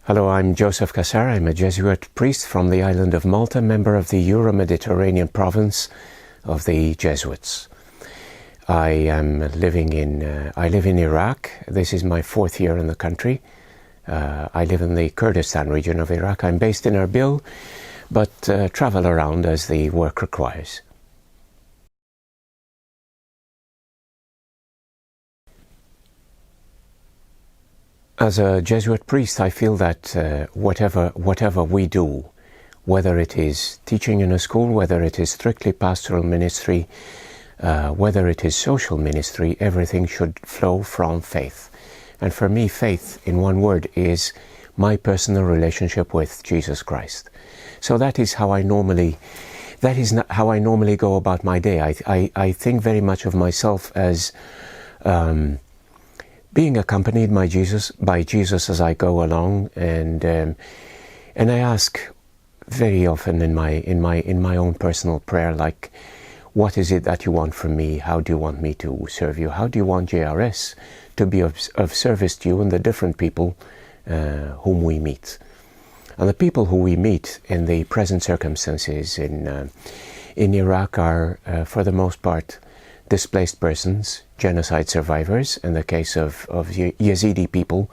Hello, I'm Joseph Cassar. I'm a Jesuit priest from the island of Malta, member of the Euro-Mediterranean province of the Jesuits. I live in Iraq. This is my 4th year in the country. I live in the Kurdistan region of Iraq. I'm based in Erbil, but travel around as the work requires. As a Jesuit priest, I feel that whatever we do, whether it is teaching in a school, whether it is strictly pastoral ministry, whether it is social ministry, everything should flow from faith. And for me, faith, in one word, is my personal relationship with Jesus Christ. So that is how I normally go about my day. I think very much of myself as being accompanied by Jesus as I go along, and I ask very often in my own personal prayer, like, what is it that you want from me? How do you want me to serve you? How do you want JRS to be of service to you and the different people whom we meet? And the people who we meet in the present circumstances in Iraq are, for the most part, displaced persons, genocide survivors, in the case of Yazidi people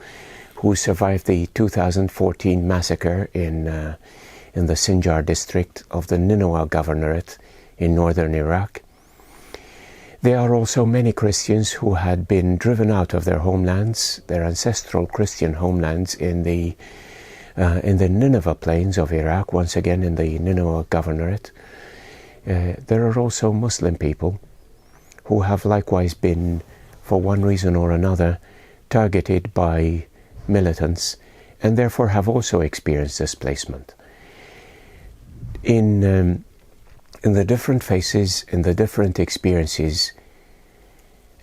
who survived the 2014 massacre in the Sinjar district of the Nineveh Governorate in northern Iraq. There are also many Christians who had been driven out of their homelands, their ancestral Christian homelands in the Nineveh plains of Iraq, once again in the Nineveh Governorate. There are also Muslim people who have likewise been, for one reason or another, targeted by militants, and therefore have also experienced displacement. In the different faces, in the different experiences,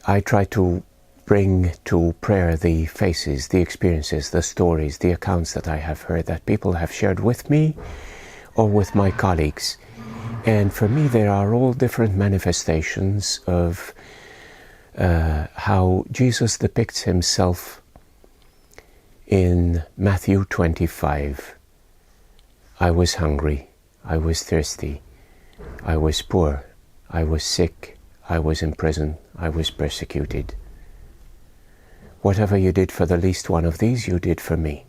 I try to bring to prayer the faces, the experiences, the stories, the accounts that I have heard, that people have shared with me or with my colleagues. And for me, there are all different manifestations of how Jesus depicts himself in Matthew 25. I was hungry, I was thirsty, I was poor, I was sick, I was in prison, I was persecuted. Whatever you did for the least one of these, you did for me.